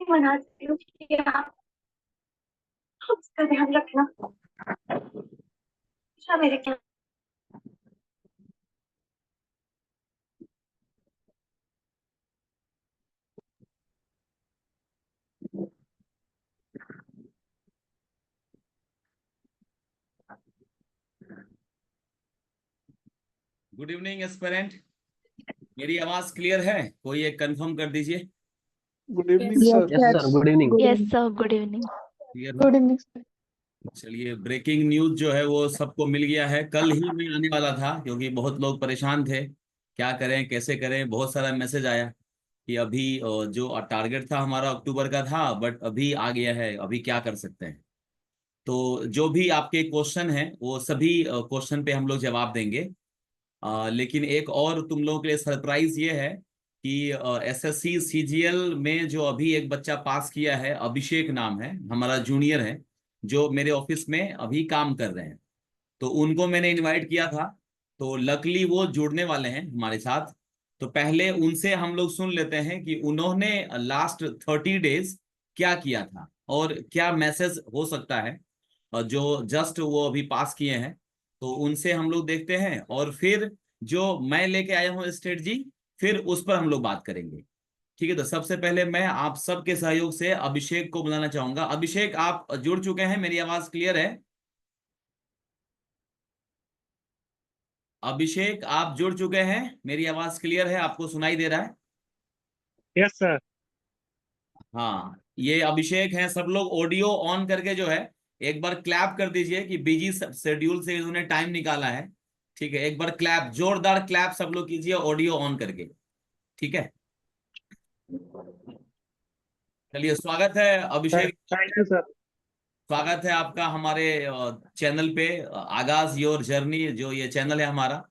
बनाती हूँ कि आप उसका ध्यान रखना। अच्छा मेरे क्या गुड इवनिंग एस्पिरेंट। मेरी आवाज क्लियर है? कोई एक कंफर्म कर दीजिए। Good evening sir. Yes sir, good evening. Yes sir, good evening. Clear? Good evening sir. चलिए, ब्रेकिंग न्यूज जो है वो सबको मिल गया है। कल ही मैं आने वाला था क्योंकि बहुत लोग परेशान थे, क्या करें कैसे करें। बहुत सारा मैसेज आया कि अभी जो टारगेट था हमारा अक्टूबर का था, बट अभी आ गया है, अभी क्या कर सकते हैं। तो जो भी आपके क्वेश्चन हैं वो सभी क्वेश्चन पे हम लोग जवाब देंगे। लेकिन एक और तुम लोगों के लिए सरप्राइज ये है कि एसएससी सीजीएल में जो अभी एक बच्चा पास किया है, अभिषेक नाम है, हमारा जूनियर है, जो मेरे ऑफिस में अभी काम कर रहे हैं। तो उनको मैंने इनवाइट किया था, तो लकली वो जुड़ने वाले हैं हमारे साथ। तो पहले उनसे हम लोग सुन लेते हैं कि उन्होंने लास्ट 30 डेज क्या किया था और क्या मैसेज हो सकता है, जो जस्ट वो अभी पास किए हैं। तो उनसे हम लोग देखते हैं और फिर जो मैं लेके आया हूँ स्ट्रेटजी, फिर उस पर हम लोग बात करेंगे। ठीक है, तो सबसे पहले मैं आप सबके सहयोग से अभिषेक को बुलाना चाहूंगा। अभिषेक, आप जुड़ चुके हैं? मेरी आवाज क्लियर है? अभिषेक, आप जुड़ चुके हैं? मेरी आवाज क्लियर है? आपको सुनाई दे रहा है? Yes sir. हाँ, ये अभिषेक हैं। सब लोग ऑडियो ऑन करके जो है एक बार क्लैप कर दीजिए कि बिजी शेड्यूल से इन्होंने टाइम निकाला है। ठीक है, एक बार क्लैप, जोरदार क्लैप सब लोग कीजिए ऑडियो ऑन करके। ठीक है, चलिए, स्वागत है अभिषेक। Thank you sir. स्वागत है आपका हमारे चैनल पे, आगाज योर जर्नी जो ये चैनल है हमारा।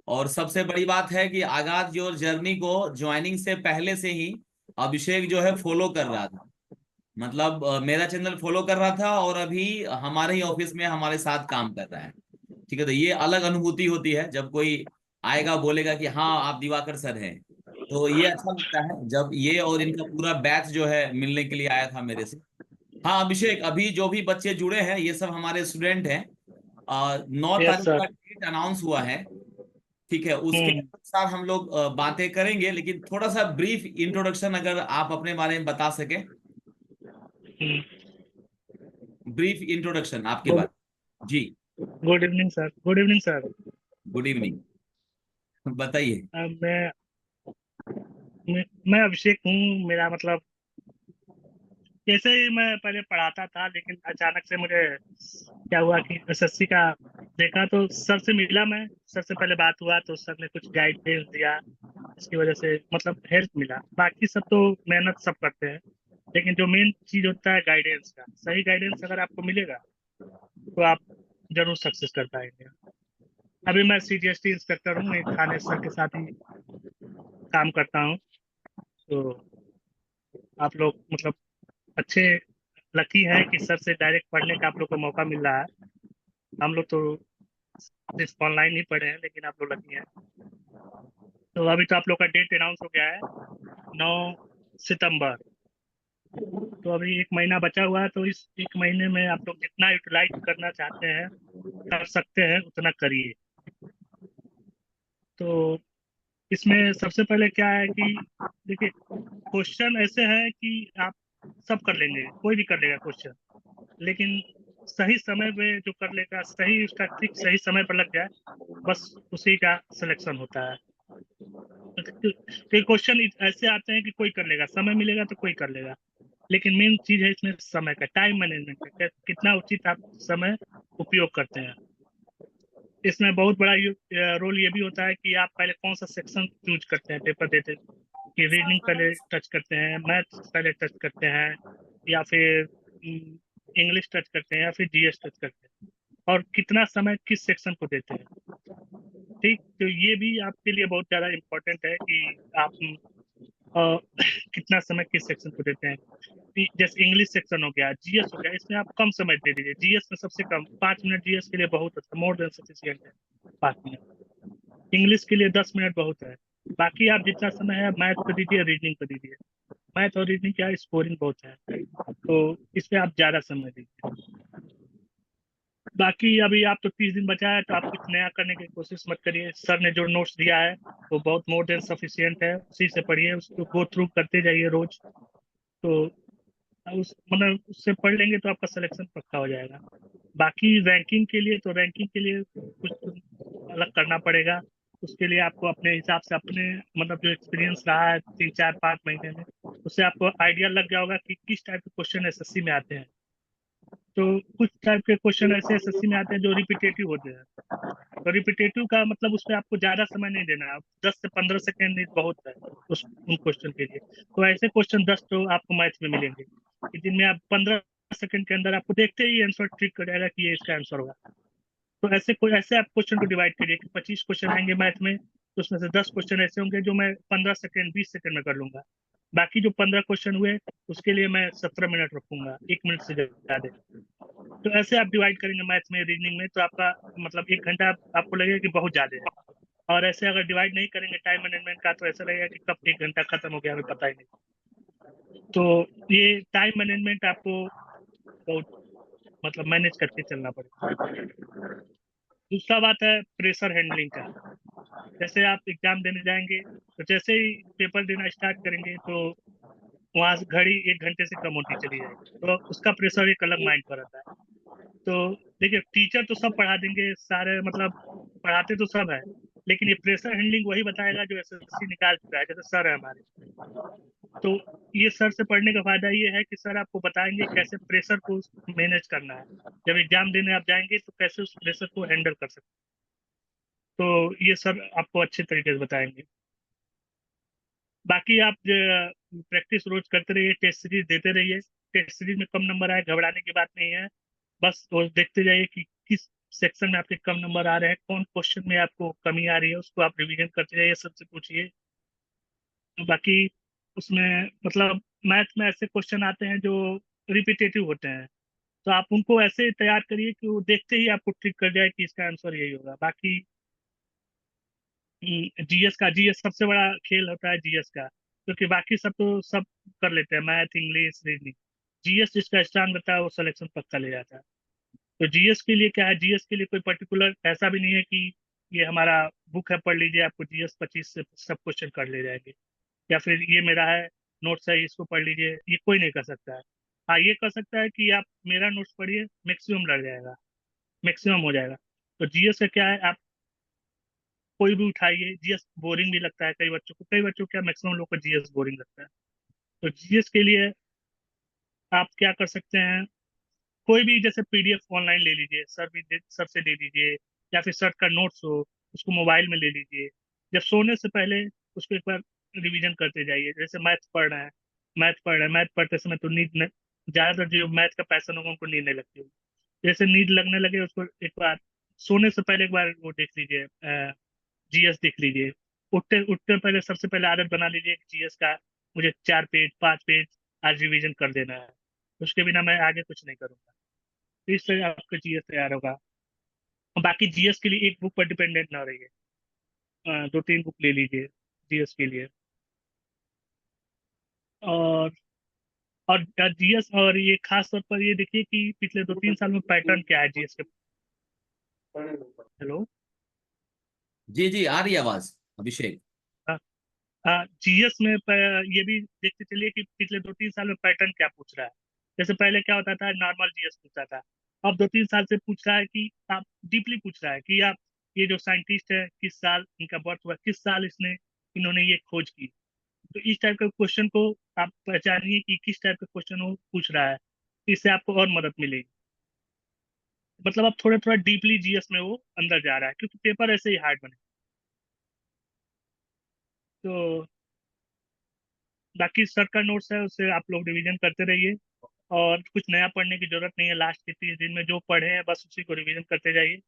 और सबसे बड़ी बात है कि आगाज योर जर्नी को ज्वाइनिंग से पहले से ही अभिषेक जो है फॉलो कर रहा था। मतलब मेरा चैनल फॉलो कर रहा था और अभी हमारे ही ऑफिस में हमारे साथ काम कर रहा है। ठीक है, तो ये अलग अनुभूति होती है जब कोई आएगा बोलेगा कि हाँ आप दिवाकर सर हैं। तो ये अच्छा लगता है जब ये और इनका पूरा बैच जो है मिलने के लिए आया था मेरे से। हाँ अभिषेक, अभी जो भी बच्चे जुड़े हैं ये सब हमारे स्टूडेंट हैं। 9 यस तारीख सर। का डेट अनाउंस हुआ है। ठीक है, उसके अनुसार हम लोग बातें करेंगे, लेकिन थोड़ा सा ब्रीफ इंट्रोडक्शन अगर आप अपने बारे में बता सके। ब्रीफ इंट्रोडक्शन आपके गुड बारे। जी। Good evening sir. Good evening sir. Good evening. बताइए। मैं अभिषेक हूँ। मेरा मतलब जैसे ही मैं पहले पढ़ाता था, लेकिन अचानक से मुझे क्या हुआ कि एसएससी का देखा, तो सर से मिला। मैं सर से पहले बात हुआ तो सर ने कुछ गाइडेंस दिया, इसकी वजह से मतलब हेल्प मिला। बाकी सब तो मेहनत सब करते हैं, लेकिन जो मेन चीज होता है गाइडेंस का, सही गाइडेंस अगर आपको मिलेगा तो आप जरूर सक्सेस कर पाएंगे। अभी मैं सीजीएसटी इंस्पेक्टर हूँ, एक थाने सर के साथ ही काम करता हूँ। तो आप लोग मतलब अच्छे लकी हैं कि सर से डायरेक्ट पढ़ने का आप लोग को मौका मिल रहा है। हम लोग तो सिर्फ ऑनलाइन ही पढ़े हैं, लेकिन आप लोग लकी हैं। तो अभी तो आप लोग का डेट अनाउंस हो गया है, 9 सितंबर। तो अभी 1 महीना बचा हुआ है, तो इस 1 महीने में आप लोग जितना यूटिलाइज करना चाहते हैं, कर सकते हैं, उतना करिए। तो इसमें सबसे पहले क्या है कि देखिए, क्वेश्चन ऐसे है कि आप सब कर लेंगे, कोई भी कर लेगा क्वेश्चन, लेकिन सही समय पे जो कर लेगा, सही उसका ट्रिक सही समय पर लग जाए, बस उसी का सिलेक्शन होता है। कई क्वेश्चन ऐसे आते हैं कि कोई कर लेगा, समय मिलेगा तो कोई कर लेगा, लेकिन मेन चीज है इसमें समय का, टाइम मैनेजमेंट का, कितना उचित आप समय उपयोग करते हैं। इसमें बहुत बड़ा रोल ये भी होता है कि आप पहले कौन सा सेक्शन चूज करते हैं पेपर देते, कि रीडिंग पहले टच करते हैं, मैथ्स पहले टच करते हैं, या फिर इंग्लिश टच करते हैं, या फिर जीएस टच करते हैं, और कितना समय किस सेक्शन को देते हैं। ठीक, तो ये भी आपके लिए बहुत ज़्यादा इम्पोर्टेंट है कि आप अ, कितना समय किस सेक्शन को देते हैं। जैसे इंग्लिश सेक्शन हो गया, जीएस हो गया, इसमें आप कम समय दे दीजिए। जीएस में सबसे कम 5 मिनट जीएस के लिए बहुत अच्छा, मोर देन सफिशियंट है 5 मिनट। इंग्लिश के लिए 10 मिनट बहुत है। बाकी आप जितना समय है मैथ को दीजिए, रीडिंग को दीजिए। मैथ और रीडिंग क्या स्कोरिंग बहुत है, तो इसमें आप ज़्यादा समय दीजिए। बाकी अभी आप तो 30 दिन बचा है, तो आप कुछ नया करने की कोशिश मत करिए। सर ने जो नोट्स दिया है वो बहुत मोर देन सफिशियंट है, उसी से पढ़िए, उसको गो थ्रू करते जाइए रोज। तो उस मतलब उससे पढ़ लेंगे तो आपका सिलेक्शन पक्का हो जाएगा। बाकी रैंकिंग के लिए, तो रैंकिंग के लिए कुछ अलग करना पड़ेगा। उसके लिए आपको अपने हिसाब से, अपने मतलब जो एक्सपीरियंस रहा है 3 4 5 महीने में, उससे आपको आइडिया लग गया होगा कि किस टाइप के क्वेश्चन एसएससी में आते हैं। तो कुछ टाइप के क्वेश्चन ऐसे एसएससी में आते हैं जो रिपीटेटिव होते हैं। तो रिपीटेटिव का मतलब उसमें आपको ज्यादा समय नहीं देना है, 10 से 15 सेकेंड बहुत है उन क्वेश्चन के लिए। तो ऐसे क्वेश्चन 10 तो आपको मैथ में मिलेंगे कि जिनमें आप 15 सेकेंड के अंदर आपको देखते ही आंसर ट्रिक कर जाएगा कि ये इसका आंसर होगा। तो ऐसे आप क्वेश्चन को डिवाइड करिए कि 25 क्वेश्चन आएंगे मैथ में, तो उसमें से 10 क्वेश्चन ऐसे होंगे जो मैं 15 सेकेंड 20 सेकेंड में कर लूंगा। बाकी जो 15 क्वेश्चन हुए उसके लिए मैं 17 मिनट रखूंगा, 1 मिनट से ज्यादा। तो ऐसे आप डिवाइड करेंगे मैथ में, रीजनिंग में, तो आपका मतलब 1 घंटा आपको लगेगा कि बहुत ज्यादा है। और ऐसे अगर डिवाइड नहीं करेंगे टाइम मैनेजमेंट का, तो ऐसा लगेगा कि कब 1 घंटा खत्म हो गया हमें पता ही नहीं। तो ये टाइम मैनेजमेंट आपको बहुत मतलब मैनेज करके चलना पड़ेगा। दूसरा बात है प्रेशर हैंडलिंग का। जैसे आप एग्जाम देने जाएंगे, तो जैसे ही पेपर देना स्टार्ट करेंगे, तो वहां से घड़ी 1 घंटे से कम होती चली जाएगी, तो उसका प्रेशर एक अलग माइंड पर रहता है। तो देखिए, टीचर तो सब पढ़ा देंगे सारे, मतलब पढ़ाते तो सब है, लेकिन ये प्रेशर हैंडलिंग वही बताएगा जो एसएससी निकाल चुका है, जैसे सर है हमारे। तो ये सर से पढ़ने का फायदा ये है कि सर आपको बताएंगे कैसे प्रेशर को मैनेज करना है। जब एग्जाम देने आप जाएंगे तो कैसे उस प्रेशर को हैंडल कर सकते हैं। तो ये सर आपको अच्छे तरीके से बताएंगे। बाकी आप प्रैक्टिस रोज करते रहिए, टेस्ट सीरीज देते रहिए। टेस्ट सीरीज में कम नंबर आए, घबराने की बात नहीं है। बस रोज देखते जाइए कि किस सेक्शन में आपके कम नंबर आ रहे हैं, कौन क्वेश्चन में आपको कमी आ रही है, उसको आप रिवीजन करते जाइए, सबसे पूछिए। बाकी उसमें मतलब मैथ में ऐसे क्वेश्चन आते हैं जो रिपीटेटिव होते हैं, तो आप उनको ऐसे तैयार करिए कि वो देखते ही आपको ट्रिक कर जाए कि इसका आंसर यही होगा। बाकी जीएस सबसे बड़ा खेल होता है जीएस का, क्योंकि बाकी सब तो सब कर लेते हैं, मैथ इंग्लिश रीजनिंग। जीएस जिसका स्ट्रांग रहता है वो सिलेक्शन पक्का ले जाता है। तो जीएस के लिए क्या है, जीएस के लिए कोई पर्टिकुलर ऐसा भी नहीं है कि ये हमारा बुक है, पढ़ लीजिए, आपको GS 25 से सब क्वेश्चन कर ले जाएंगे। या फिर ये मेरा है नोट्स है, इसको पढ़ लीजिए, ये कोई नहीं कर सकता है। हाँ, ये कर सकता है कि आप मेरा नोट्स पढ़िए, मैक्सिमम लड़ जाएगा, मैक्सिमम हो जाएगा। तो GS का क्या है, आप कोई भी उठाइए, GS बोरिंग भी लगता है कई बच्चों को, कई बच्चों को क्या, मैक्सिमम लोग को GS बोरिंग लगता है। तो GS के लिए आप क्या कर सकते हैं, कोई भी जैसे PDF ऑनलाइन ले लीजिए, सर से ले लीजिए, या फिर सर का नोट्स हो उसको मोबाइल में ले लीजिए। जब सोने से पहले उसको एक बार रिवीजन करते जाइए। जैसे मैथ पढ़ रहे हैं, मैथ पढ़ते समय तो ज्यादातर जो मैथ का पैसन होगा उनको नींद नहीं लगती होगी। जैसे नींद लगने लगे उसको एक बार सोने से पहले एक बार वो देख लीजिए, GS देख लीजिए। उठते उठते पहले सबसे पहले आदत बना लीजिए कि GS का मुझे 4 पेज 5 पेज आज रिवीजन कर देना है, उसके बिना मैं आगे कुछ नहीं करूंगा। तो इस तरह आपका GS तैयार होगा। और बाकी GS के लिए एक बुक पर डिपेंडेंट ना रहिए, 2-3 बुक ले लीजिए GS के लिए। और GS, और ये खास तौर पर ये देखिए कि पिछले 2-3 साल में पैटर्न क्या है GS के। हेलो। जी जी, आ रही है आवाज अभिषेक। GS में ये भी देखते चलिए कि पिछले 2-3 साल में पैटर्न क्या पूछ रहा है। जैसे पहले क्या होता था, नॉर्मल GS पूछता था, अब 2-3 साल से पूछ रहा है कि आप डीपली पूछ रहा है कि आप ये जो साइंटिस्ट है किस साल इनका बर्थ हुआ, किस साल इन्होंने ये खोज की। तो इस टाइप के क्वेश्चन को आप पहचानिए कि किस टाइप का क्वेश्चन वो पूछ रहा है, इससे आपको और मदद मिलेगी। मतलब अब थोड़ा थोड़ा डीपली GS में वो अंदर जा रहा है, क्योंकि पेपर ऐसे ही हार्ड बने। तो बाकी सर का नोट्स है उससे आप लोग रिवीजन करते रहिए, और कुछ नया पढ़ने की जरूरत नहीं है। लास्ट के 30 दिन में जो पढ़े हैं बस उसी को रिवीजन करते जाइए,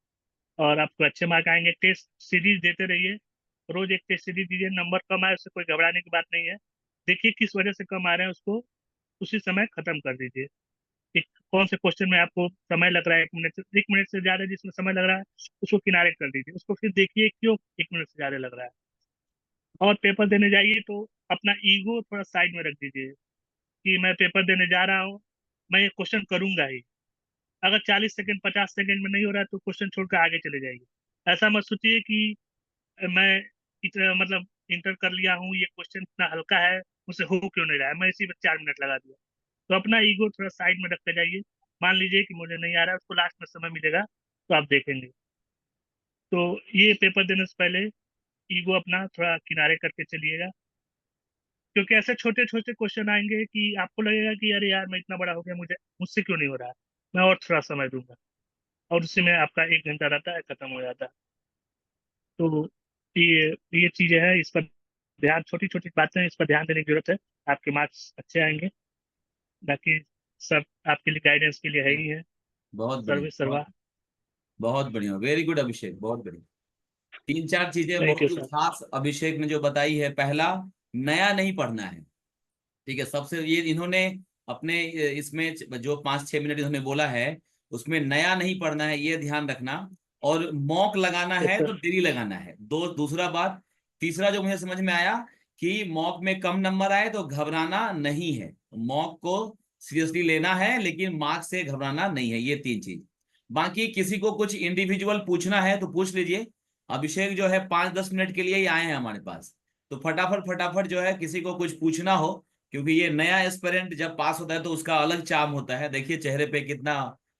और आपको अच्छे मार्क आएंगे। टेस्ट सीरीज देते रहिए, रोज एक टेस्ट सीरीज दीजिए। नंबर कम आए उससे कोई घबराने की बात नहीं है, देखिए किस वजह से कम आ रहे हैं, उसको उसी समय खत्म कर दीजिए। कि कौन से क्वेश्चन में आपको समय लग रहा है 1 मिनट से ज्यादा, जिसमें समय लग रहा है उसको किनारे कर दीजिए, उसको फिर देखिए क्यों 1 मिनट से ज्यादा लग रहा है। और पेपर देने जाइए तो अपना ईगो थोड़ा साइड में रख दीजिए कि मैं पेपर देने जा रहा हूँ, मैं ये क्वेश्चन करूंगा ही। अगर 40 सेकंड 50 सेकंड में नहीं हो रहा है तो क्वेश्चन छोड़कर आगे चले जाइए। ऐसा मत सोचिए कि मैं इतना मतलब इंटर कर लिया हूँ, ये क्वेश्चन इतना हल्का है, मुझसे हो क्यों नहीं रहा है, मैं इसी में 4 मिनट लगा दिया। तो अपना ईगो थोड़ा साइड में रखते जाइए। मान लीजिए कि मुझे नहीं आ रहा है, उसको लास्ट में समय मिलेगा तो आप देखेंगे। तो ये पेपर देने से पहले ईगो अपना थोड़ा किनारे करके चलिएगा, क्योंकि ऐसे छोटे छोटे क्वेश्चन आएंगे कि आपको लगेगा कि अरे यार मैं इतना बड़ा हो गया, मुझसे क्यों नहीं हो रहा है, मैं और थोड़ा समय दूंगा। और उसी में आपका 1 घंटा रहता है, खत्म हो जाता है। तो ये चीजें हैं, इस पर ध्यान, छोटी छोटी बातें हैं, इस पर ध्यान देने की जरूरत है। आपके मार्क्स अच्छे आएंगे। बाकी सब आपके लिए गाइडेंस के लिए है ही है। बहुत बढ़िया, सर्वे सर्वा। बहुत बढ़िया, वेरी गुड अभिषेक, बहुत बढ़िया। 3-4 चीजें थैंक यू बहुत ही सर। खास अभिषेक ने जो बताई है। पहला, नया नहीं पढ़ना है। ठीक है, सबसे ये इन्होंने अपने इसमें जो 5-6 मिनट इन्होंने बोला है उसमें नया नहीं पढ़ना है, ये ध्यान रखना। और मॉक लगाना यस है तो सर। देरी लगाना है। दूसरा बात, तीसरा जो मुझे समझ में आया कि मॉक में कम नंबर आए तो घबराना नहीं है, मॉक को सीरियसली लेना है, लेकिन मार्क्स से घबराना नहीं है। ये 3 चीज। बाकी किसी को कुछ इंडिविजुअल पूछना है तो पूछ लीजिए। अभिषेक जो है 5-10 मिनट के लिए ही आए हैं हमारे पास, तो फटाफट फटाफट जो है किसी को कुछ पूछना हो, क्योंकि ये नया एस्पिरेंट जब पास होता है तो उसका अलग चार्म होता है। देखिए चेहरे पे कितना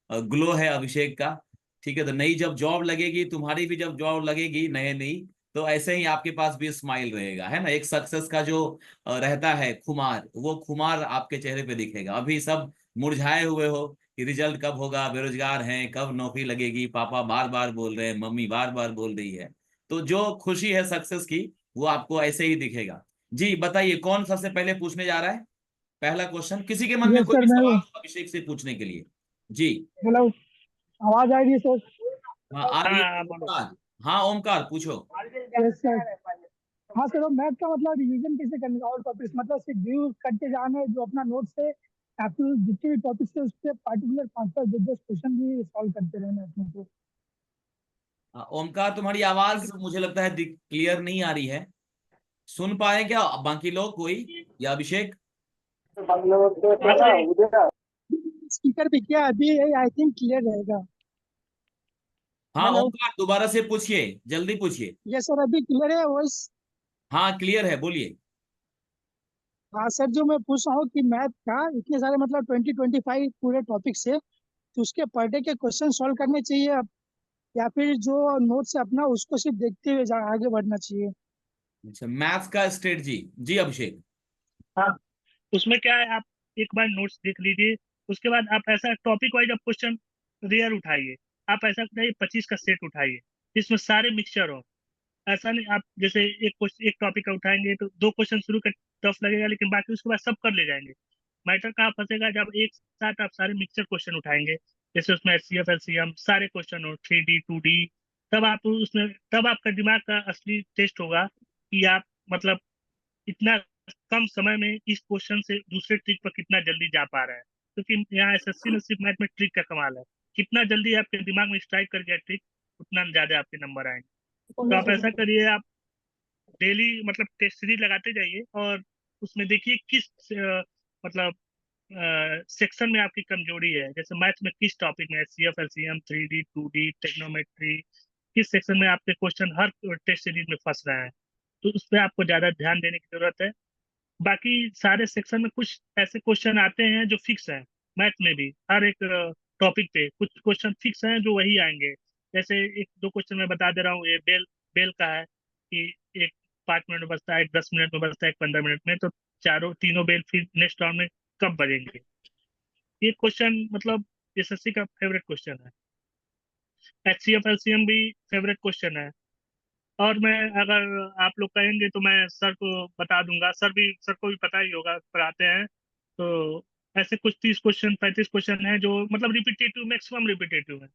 ग्लो है अभिषेक का। ठीक है, तो नई जब जॉब लगेगी, तुम्हारी भी जब जॉब लगेगी नई नई, तो ऐसे ही आपके पास भी स्माइल रहेगा, है ना। एक सक्सेस का जो रहता है खुमार, वो खुमार आपके चेहरे पे दिखेगा। अभी सब मुरझाए हुए हो कि रिजल्ट कब होगा, बेरोजगार हैं, कब नौकरी लगेगी, पापा बार बार बोल रहे हैं, मम्मी बार बार बोल रही है। तो जो खुशी है सक्सेस की, वो आपको ऐसे ही दिखेगा। जी बताइए, कौन सबसे पहले पूछने जा रहा है पहला क्वेश्चन? किसी के मन में यस कोई सर, भी मैं सवाल हूँ। हो अभिषेक से पूछने के लिए? जी। हेलो, आवाज आ रही है सर? हाँ आ रही है हाँ बोलो। ओमकार। हाँ ओमकार पूछो। Yes sir. हाँ सर, मैथ का मतलब रिवीजन कैसे करने का, और टॉपिक्स मतलब सिर्फ व्यू करते जाना है जो अपना नोट से, आपको जितने भी टॉपिक्स है उसके पार्टिकुलर 5-10 क्वेश्चन भी सॉल्व करते रहना है अपने को। ओमकार तुम्हारी आवाज मुझे लगता है क्लियर नहीं आ रही है। सुन पाए क्या बाकी लोग कोई, या अभिषेक? हाँ सर। स्पीकर पे क्या अभी? आई थिंक क्लियर रहेगा। हाँ हेलो। ओमकार, दोबारा से पूछिए, जल्दी पूछिए। ये सर अभी क्लियर है वॉइस? हाँ क्लियर है, बोलिए। हाँ सर, जो मैं पूछ रहा हूँ कि मैथ का इतने सारे मतलब 20-25 पूरे टॉपिक से, तो उसके पर डे के क्वेश्चन सॉल्व करने चाहिए या फिर जो नोट्स है अपना उसको सिर्फ देखते हुए आगे बढ़ना चाहिए? अच्छा, मैथ्स का स्ट्रेटजी, जी अभिषेक। हाँ, उसमें क्या है, आप एक बार नोट्स देख लीजिए। उसके बाद आप ऐसा टॉपिक वाइज आप क्वेश्चन रेयर उठाइए। आप ऐसा उठाइए 25 का सेट उठाइए जिसमें सारे मिक्सचर हो। ऐसा नहीं आप जैसे एक टॉपिक का उठाएंगे तो 2 क्वेश्चन शुरू का टफ लगेगा, लेकिन बाकी उसके बाद सब कर ले जाएंगे। मैटर कहाँ फंसेगा, जब एक साथ आप सारे मिक्सचर क्वेश्चन उठाएंगे, जैसे उसमें एचसीएफ एलसीएम सारे क्वेश्चन हो, 3D 2D, तब आपका दिमाग का असली टेस्ट होगा कि आप मतलब इतना कम समय में इस क्वेश्चन से दूसरे ट्रिक पर कितना जल्दी जा पा रहा है। क्योंकि यहाँ एसएससी में सिर्फ मैथ में ट्रिक का कमाल है। कितना जल्दी आपके दिमाग में स्ट्राइक कर गया ट्रिक, उतना ज्यादा आपके नंबर आएंगे। तो आप ऐसा करिए, आप डेली मतलब टेस्ट सीरीज लगाते जाइए और उसमें देखिए किस मतलब सेक्शन में आपकी कमजोरी है। जैसे मैथ में किस टॉपिक में, CF LCM 3D 2D trigonometry, किस सेक्शन में आपके क्वेश्चन हर टेस्ट सीरीज में फंस रहे हैं, तो उस पर आपको ज्यादा ध्यान देने की जरूरत है। बाकी सारे सेक्शन में कुछ ऐसे क्वेश्चन आते हैं जो फिक्स हैं। मैथ में भी हर एक टॉपिक पे कुछ क्वेश्चन फिक्स हैं जो वही आएंगे। जैसे एक दो क्वेश्चन मैं बता दे रहा हूँ, ये बेल बेल का है कि एक 5 मिनट में बजता है, एक 10 मिनट में बजता है, एक 15 मिनट में, तो चारों तीनों बेल फिर नेक्स्ट राउंड में कब बजेंगे। ये क्वेश्चन मतलब एसएससी का फेवरेट क्वेश्चन है। एचसीएफ एलसीएम भी फेवरेट क्वेश्चन है। और मैं, अगर आप लोग कहेंगे तो मैं सर को बता दूंगा, सर को भी पता ही होगा, पढ़ाते हैं। तो ऐसे कुछ 30 क्वेश्चन 35 क्वेश्चन हैं जो मतलब रिपीटेटिव, मैक्सिमम रिपीटेटिव है।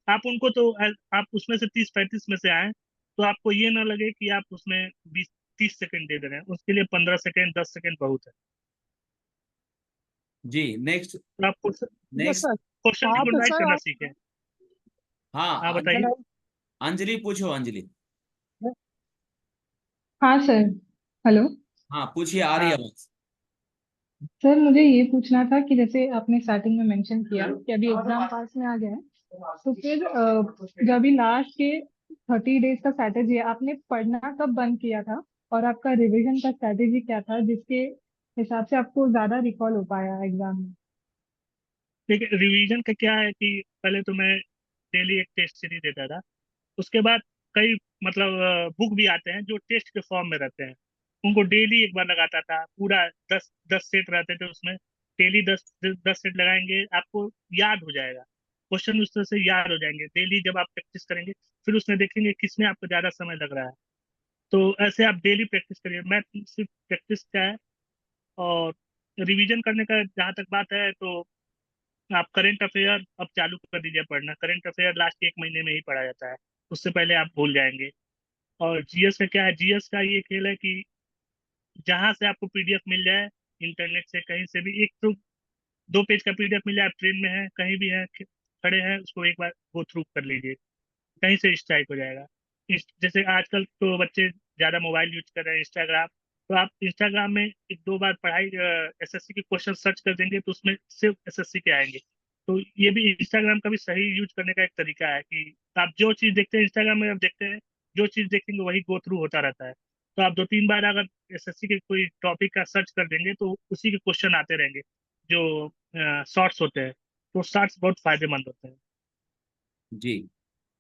आप उनको तो आप उसमें से 30-35 में से आए तो आपको ये ना लगे कि आप उसमें 20-30 सेकंड दे रहे हैं, उसके लिए 15 सेकंड 10 सेकंड बहुत है। जी नेक्स्ट। तो आप यस नेक्स्ट। सर। क्वेश्चन आप रिकॉग्नाइज सर करना आप सीखें। हाँ हाँ बताइए। हेलो। अंजलि पूछो, अंजलि। हाँ सर। हेलो। हाँ पूछिए, आ रही है हाँ आवाज। सर मुझे ये पूछना था कि जैसे आपने स्टार्टिंग में मेंशन किया कि अभी एग्जाम पास में आ गया है, तो फिर जब अभी लास्ट के 30 डेज का स्ट्रैटेजी है, आपने पढ़ना कब बंद किया था और आपका रिवीजन का स्ट्रैटेजी क्या था जिसके हिसाब से आपको ज्यादा रिकॉल हो पाया एग्जाम में? देखिए, रिवीजन का क्या है कि पहले तो मैं डेली एक टेस्ट सीरीज देता था। उसके बाद कई मतलब बुक भी आते हैं जो टेस्ट के फॉर्म में रहते हैं, उनको डेली एक बार लगाता था। पूरा 10 10 सेट रहते थे उसमें, डेली 10 10 सेट लगाएंगे, आपको याद हो जाएगा। क्वेश्चन उस तरह से याद हो जाएंगे डेली जब आप प्रैक्टिस करेंगे। फिर उसमें देखेंगे किसमें आपको ज्यादा समय लग रहा है। तो ऐसे आप डेली प्रैक्टिस करिए। मैं सिर्फ प्रैक्टिस का है। और रिवीजन करने का जहाँ तक बात है, तो आप करंट अफेयर अब चालू कर दीजिए पढ़ना। करंट अफेयर लास्ट के 1 महीने में ही पढ़ा जाता है, उससे पहले आप भूल जाएंगे। और जीएस का क्या है, जीएस का ये खेल है कि जहां से आपको पीडीएफ मिल जाए, इंटरनेट से कहीं से भी, एक तो 2 पेज का पीडीएफ मिल जाए, आप ट्रेन में हैं कहीं भी हैं, खड़े हैं, उसको एक बार गो थ्रू कर लीजिए, कहीं से स्ट्राइक हो जाएगा। जैसे आजकल तो बच्चे ज्यादा मोबाइल यूज कर रहे हैं, इंस्टाग्राम, तो आप इंस्टाग्राम में 1-2 बार पढ़ाई एसएससी के क्वेश्चन सर्च कर देंगे तो उसमें सिर्फ एसएससी के आएंगे। तो ये भी इंस्टाग्राम का भी सही यूज करने का एक तरीका है कि आप जो चीज देखते हैं इंस्टाग्राम में, आप देखते हैं जो चीज देखेंगे वही गो थ्रू होता रहता है। तो आप 2-3 बार अगर एसएससी के कोई टॉपिक का सर्च कर देंगे तो उसी के क्वेश्चन आते रहेंगे जो शॉर्ट्स होते हैं। तो शॉर्ट्स बहुत फायदेमंद होते हैं। जी।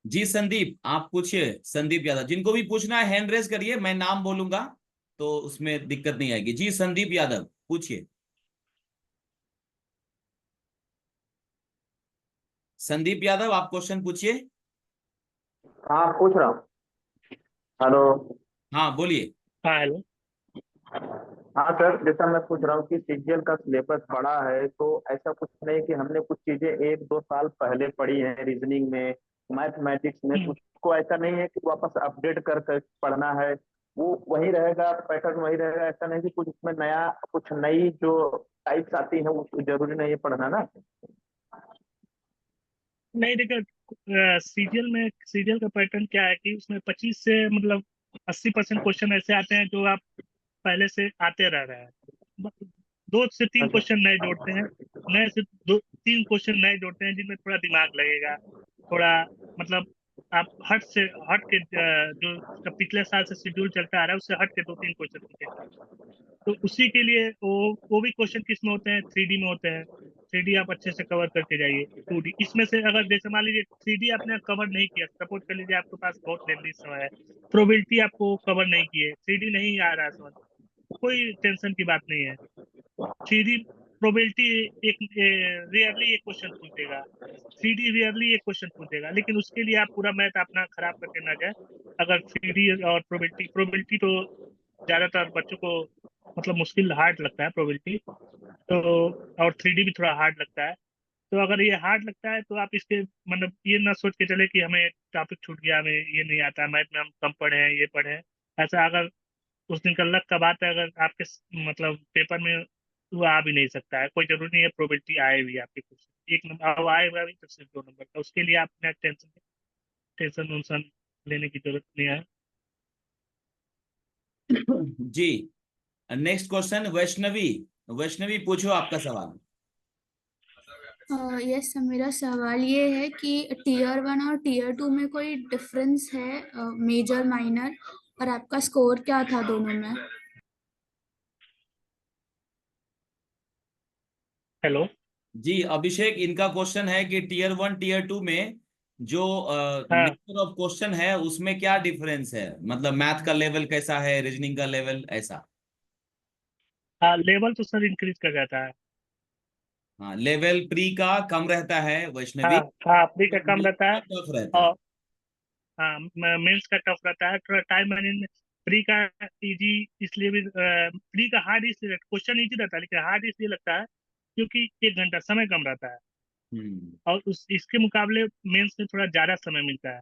जी संदीप, आप पूछिए। संदीप यादव, जिनको भी पूछना है हैंड रेज करिए, मैं नाम बोलूंगा तो उसमें दिक्कत नहीं आएगी। जी संदीप यादव पूछिए। संदीप यादव, आप क्वेश्चन पूछिए। हाँ पूछ रहा हूँ। हेलो। हाँ बोलिए। हाँ हेलो। हाँ सर, जैसा मैं पूछ रहा हूँ कि सीजीएल का सिलेबस बड़ा है, तो ऐसा कुछ नहीं कि हमने कुछ चीजें 1-2 साल पहले पढ़ी हैं, रीजनिंग में, मैथमेटिक्स में, हम्म। उसको ऐसा नहीं है कि वापस अपडेट कर कर पढ़ना है। वो वही रहेगा, पैटर्न वही रहेगा। ऐसा नहीं कि कुछ उसमें नया, कुछ नई जो टाइप्स आती है वो जरूरी नहीं है पढ़ना ना। नहीं देखिए, सीरियल का पैटर्न क्या है कि उसमें 25 से मतलब 80% क्वेश्चन ऐसे आते हैं जो आप पहले से आते रह रहे हैं। 2 से 3 अच्छा। क्वेश्चन नए जोड़ते हैं, नए से 2-3 क्वेश्चन नए जोड़ते हैं जिनमें थोड़ा दिमाग लगेगा, थोड़ा मतलब आप हट के जो उसका पिछले साल से शेड्यूल चलता आ रहा है उससे हट के 2-3 क्वेश्चन पूछेगा। तो उसी के लिए वो भी क्वेश्चन किस में होते हैं, 3D में होते हैं। 3D आप अच्छे से कवर करके जाइए। 2D इसमें से अगर जैसे मान लीजिए 3D आपने कवर नहीं किया, सपोज कर लीजिए आपके पास बहुत लेंदी समय है, प्रोबेबिलिटी आपको कवर नहीं किए, 3D नहीं आ रहा है समझ, कोई टेंशन की बात नहीं है। 3D प्रोबेबिलिटी एक रेयरली एक क्वेश्चन पूछेगा, 3D रेयरली एक क्वेश्चन पूछेगा, लेकिन उसके लिए आप पूरा मैथ अपना खराब करके ना जाए। अगर 3D और प्रोबेबिलिटी तो ज्यादातर बच्चों को मतलब मुश्किल हार्ड लगता है प्रोबेबिलिटी, तो और 3D भी थोड़ा हार्ड लगता है। तो अगर ये हार्ड लगता है तो आप इसके मतलब ये ना सोच के चले कि हमें टॉपिक छूट गया, हमें ये नहीं आता, मैथ में हम कम पढ़े हैं, ये पढ़े हैं। ऐसा अगर उस दिन का लक का बात है, अगर आपके मतलब पेपर में वो आ भी नहीं सकता है, कोई जरूरी नहीं है प्रोबेबिलिटी आए भी आपके कुछ एक नंबर अब आएगा भी तो सिर्फ 2 नंबर का, उसके लिए आपने टेंशन उन्सन लेने की जरूरत नहीं है। जी, नेक्स्ट क्वेश्चन वैष्णवी। वैष्णवी पूछो आपका सवाल। यस सर, मेरा सवाल ये है कि टीयर 1 और टीयर 2 में कोई डिफरेंस है, मेजर माइनर, और आपका स्कोर क्या था दोनों में? हेलो। जी अभिषेक, इनका क्वेश्चन है कि टीयर 1 टीयर 2 में जो हाँ नेचर ऑफ क्वेश्चन है उसमें क्या डिफरेंस है, मतलब मैथ का लेवल कैसा है, रीजनिंग का लेवल ऐसा। हाँ, लेवल तो सर इंक्रीज कर जाता है। हाँ, लेवल प्री का कम रहता है वैष्णवी, हाँ हाँ, प्री का कम मेंस रहता का है। टफ रहता है। और हाँ, मेंस का टफ रहता है, थोड़ा टाइम मैनेजमेंट। प्री का इजी इसलिए भी, प्री का हार्ड इसलिए क्वेश्चन इजी रहता है, लेकिन हार्ड इसलिए लगता है क्योंकि 1 घंटा समय कम रहता है, हम्म। और उस इसके मुकाबले मेंस में थोड़ा ज्यादा समय मिलता है।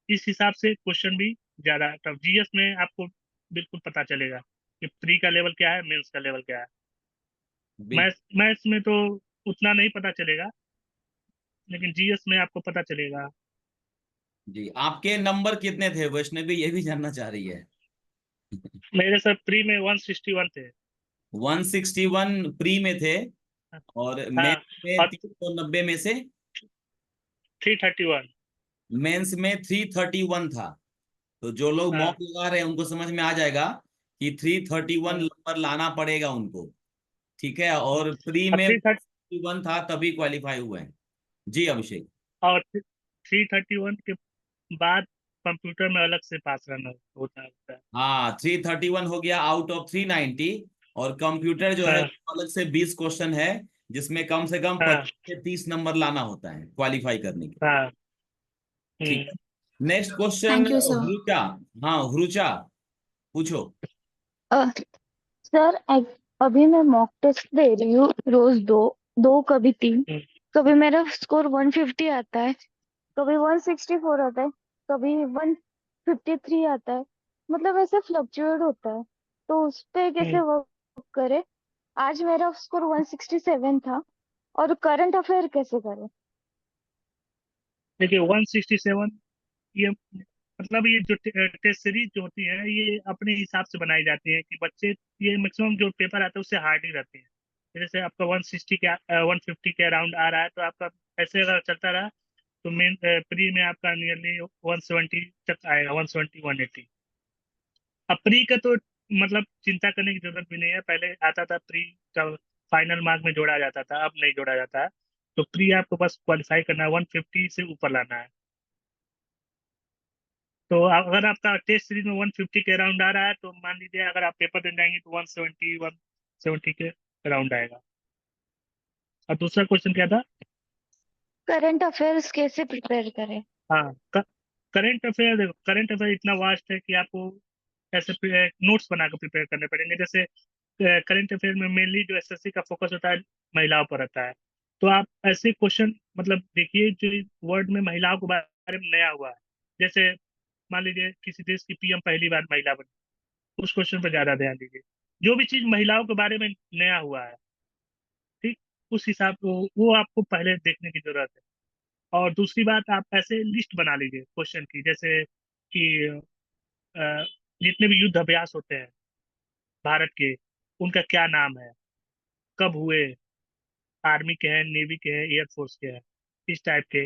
इस हिसाब से क्वेश्चन भी ज्यादा टफ। जीएस में आपको बिल्कुल पता चलेगा कि प्री का लेवल क्या है, मेंस का लेवल क्या है। बिल्कुल। मैथ्स मैथ्स में तो उतना नहीं पता चलेगा, लेकिन जीएस में आपको पता चलेगा। जी, आपके नंबर कितने थे वैष्णवी, ये भी जानना चाह रही है। मेरे सर प्री में 161 थे। 161 प्री में थे, और हाँ, मेंस में और 390 में से 331। मेंस में 331 था। तो जो लोग हाँ मॉक लगा रहे हैं उनको समझ में आ जाएगा कि 331 हाँ, नंबर लाना पड़ेगा उनको। ठीक है, और प्री और में 330 1 था तभी क्वालिफाई हुए हैं। जी अभिषेक। और 331 के बाद कंप्यूटर में अलग से पास रहना होता है। हाँ, 331 हो गया आउट ऑफ 390, और कंप्यूटर जो है हाँ वो अलग से 20 क्वेश्चन है, जिसमें कम से कम हाँ 25 से 30 नंबर लाना होता है क्वालिफाई करने के। हाँ। ठीक है, next question thank you sir. Hurucha. हाँ हुरुचा पूछो। अ, सर अभी मैं मॉक टेस्ट दे रही हूँ रोज दो दो कभी तीन। हम्म, कभी मेरा स्कोर 150 आता है, कभी 164 आता है, कभी 153 आता है। मतलब ऐसे फ्लक्चुएट होता है, तो उस पे कैसे हम्म। वर्क करे? आज मेरा स्कोर 167 था, और करंट अफेयर कैसे करें? देखिए 167, ये मतलब ये जो टेस्ट सीरीज जो होती है ये अपने हिसाब से बनाई जाती है कि बच्चे, ये मैक्सिमम जो पेपर आता है उससे हार्ड ही रहते हैं। जैसे आपका 160 के 150 के अराउंड आ रहा है, तो आपका ऐसे अगर चलता रहा तो मेन प्री में आपका नियरली 170 तक आएगा, 170 180। अब प्री का तो मतलब चिंता करने की जरूरत भी नहीं है, पहले आता था प्री का फाइनल मार्क में जोड़ा जाता था, अब नहीं जोड़ा जाता है। तो प्री आपको बस क्वालिफाई करना है, 150 से ऊपर लाना है। तो अगर आपका टेस्ट सीरीज में 150 के अराउंड आ रहा है तो मान लीजिए अगर आप पेपर देने जाएंगे तो 170 के अराउंड आएगा। और दूसरा क्वेश्चन क्या था? करंट अफेयर्स कैसे प्रिपेयर करें? हाँ, करंट अफेयर, देखो करंट अफेयर इतना वास्ट है कि आपको ऐसे नोट्स बनाकर प्रिपेयर करने पड़ेंगे। जैसे करंट अफेयर में मेनली जो एसएससी का फोकस होता है महिलाओं पर रहता है, तो आप ऐसे क्वेश्चन मतलब देखिए जो वर्ड में महिलाओं के बारे में नया हुआ है। जैसे मान लीजिए किसी देश की पीएम पहली बार महिला बनी, उस क्वेश्चन पर ज्यादा ध्यान दीजिए। जो भी चीज महिलाओं के बारे में नया हुआ है, ठीक, उस हिसाब को वो आपको पहले देखने की जरूरत है। और दूसरी बात, आप ऐसे लिस्ट बना लीजिए क्वेश्चन की, जैसे कि अ, जितने भी युद्ध अभ्यास होते हैं भारत के, उनका क्या नाम है, कब हुए, आर्मी के हैं, नेवी के हैं, एयरफोर्स के हैं, इस टाइप के।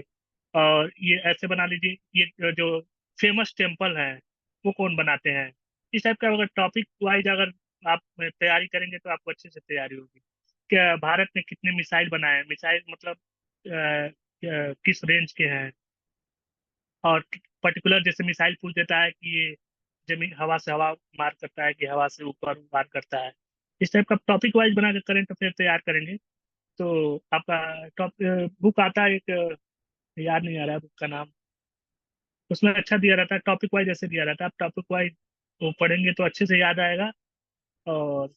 और ये ऐसे बना लीजिए, ये जो फेमस टेम्पल है वो कौन बनाते हैं। इस टाइप का अगर टॉपिक वाइज अगर आप तैयारी करेंगे तो आपको अच्छे से तैयारी होगी। क्या भारत ने कितने मिसाइल बनाए हैं, मिसाइल मतलब किस रेंज के हैं, और पर्टिकुलर जैसे मिसाइल पूछ देता है कि ये जमीन हवा से हवा मार करता है कि हवा से ऊपर मार करता है। इस टाइप का टॉपिक वाइज बना के करंट अफेयर तैयार करेंगे तो आपका बुक आता है एक, याद नहीं आ रहा है बुक का नाम, उसमें अच्छा दिया रहता है, टॉपिक वाइज ऐसे दिया रहता है, आप टॉपिक वाइज वो पढ़ेंगे तो अच्छे से याद आएगा। और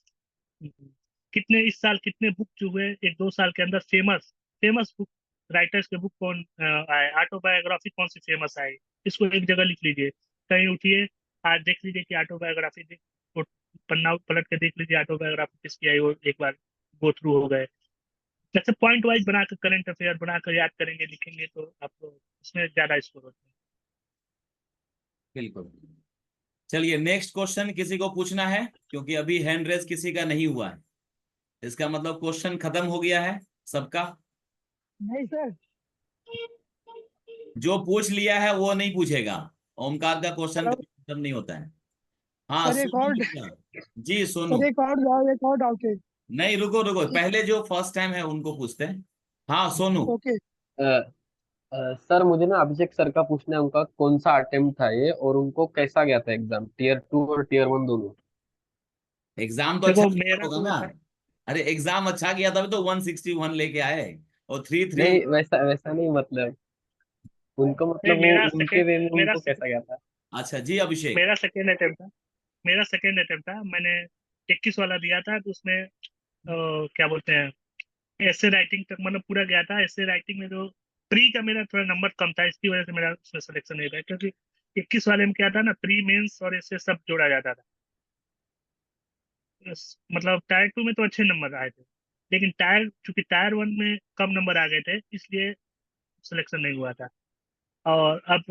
कितने इस साल कितने बुक जो हुए 1-2 साल के अंदर, फेमस फेमस बुक राइटर्स के बुक कौन आए, ऑटोबायोग्राफी कौन सी फेमस आई, इसको एक जगह लिख लीजिए, कहीं उठिए आज देख लीजिए कि ऑटोबायोग्राफी पन्ना पलट के देख लीजिए ऑटोबायोग्राफी किसकी आई, वो एक बार गो थ्रू हो गए। जैसे पॉइंट वाइज बनाकर करंट अफेयर बनाकर याद करेंगे लिखेंगे तो आपको उसमें ज्यादा स्कोर होता है। बिल्कुल। चलिए नेक्स्ट क्वेश्चन किसी को पूछना है, क्योंकि अभी हैंड रेज किसी का नहीं हुआ है, इसका मतलब क्वेश्चन खत्म हो गया है सबका। नहीं सर। जो पूछ लिया है वो नहीं पूछेगा, ओमकार का क्वेश्चन हेलो कभी खत्म नहीं होता है। हाँ सर, एक सोनू और बोलिए। जी सोनू। सर, एक और डाउट है। नहीं रुको रुको, पहले जो फर्स्ट टाइम है उनको पूछते हैं। हाँ सोनू। ओके। सर मुझे ना अभिषेक सर का पूछना है, उनका कौन सा अटेम्प्ट था ये, और उनको कैसा गया था एग्जाम, टियर 2 और टियर 1 दोनों। एग्जाम तो अच्छा देखो गया मेरा होगा तो ना। अरे एग्जाम अच्छा गया तभी तो 161 लेके आए, और 3-3। नहीं, वैसा वैसा नहीं, मतलब उनको, नहीं, मतलब वो उनके वे में मेरा उनको कैसा गया था। अच्छा जी अभिषेक। मेरा सेकेंड अटेम्प्ट था। मेरा सेकेंड अटेम्प्ट था, मैंने 21 वाला दिया था, तो उसमें क्या बोलते हैं, ऐसे राइटिंग तक मतलब पूरा गया था। ऐसे राइटिंग में जो प्री का मेरा थोड़ा नंबर कम था, इसकी वजह से मेरा उसमें सिलेक्शन नहीं था, क्योंकि 21 वाले में क्या था ना, प्री मेंस और ऐसे सब जोड़ा जाता था। मतलब टायर 2 में तो अच्छे नंबर आए थे, लेकिन चूंकि टायर 1 में कम नंबर आ गए थे इसलिए सिलेक्शन नहीं हुआ था। और अब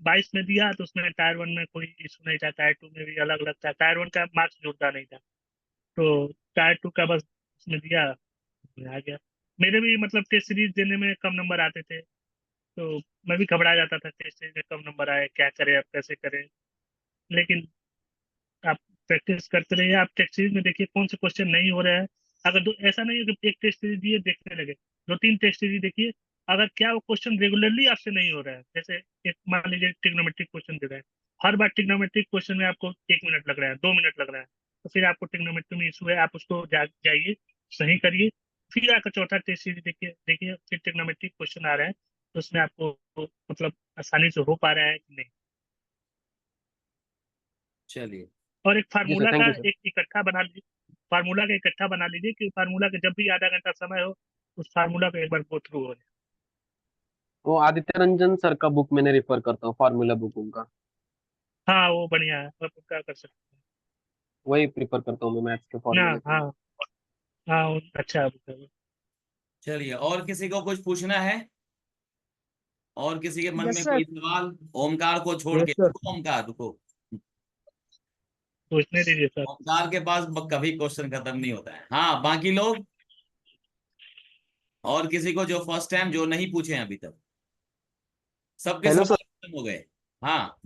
22 में दिया तो उसमें टायर 1 में कोई इशू नहीं था, टायर 2 में भी अलग अलग था, टायर 1 का मार्क्स जुड़ता नहीं था, तो टायर 2 का बस उसमें दिया, उसमें आ गया। मेरे भी मतलब टेस्ट सीरीज देने में कम नंबर आते थे, तो मैं भी घबरा जाता था, टेस्ट सीरीज में कम नंबर आए क्या करें अब कैसे करें। लेकिन आप प्रैक्टिस करते रहिए, आप टेस्ट सीरीज में देखिए कौन से क्वेश्चन नहीं हो रहे हैं। अगर ऐसा नहीं है कि एक टेस्ट सीरीज दिए देखने लगे, 2-3 टेस्ट सीरीज देखिए, अगर क्या वो क्वेश्चन रेगुलरली आपसे नहीं हो रहा है, जैसे एक मान लीजिए ट्रिग्नोमेट्रिक क्वेश्चन दे रहा है, हर बार ट्रिग्नोमेट्रिक क्वेश्चन में आपको 1 मिनट लग रहा है, 2 मिनट लग रहा है, तो फिर आपको ट्रिग्नोमेट्री में इशू है, आप उसको जाइए सही करिए, फिर आकर चौथा टेस्ट सीरीज देखिए देखिए फिर ट्रिग्नोमेट्रिक क्वेश्चन आ रहा है तो उसमें आपको मतलब आसानी से हो पा रहा है कि नहीं। चलिए। और एक जी सर, फार्मूला थैंक का यू सर। एक इकट्ठा बना लीजिए, फार्मूला का इकट्ठा बना लीजिए कि फार्मूला के जब भी आधा घंटा समय हो उस फार्मूला को एक बार गो थ्रू हो जाए। वो आदित्य रंजन सर का बुक मैंने रेफर करता हूँ, फार्मूला बुक उनका, हाँ वो बढ़िया है, आप क्या कर सकते वही प्रिफर करता हूँ मैं मैथ्स के हैं ना। फार्मूले के हाँ लिए। हाँ अच्छा है वो। चलिए और किसी को कुछ पूछना है, और किसी के मन यस में सर। कोई सवाल, ओमकार को छोड़ यस के। सर। रुको ओमकार रुको। पूछने दीजिए सर। ओमकार के पास कभी क्वेश्चन खत्म नहीं होता है। हाँ बाकी लोग, और किसी को जो फर्स्ट टाइम जो नहीं पूछे हैं अभी तक, सबके हेलो सर। सवाल खत्म हो गए। हाँ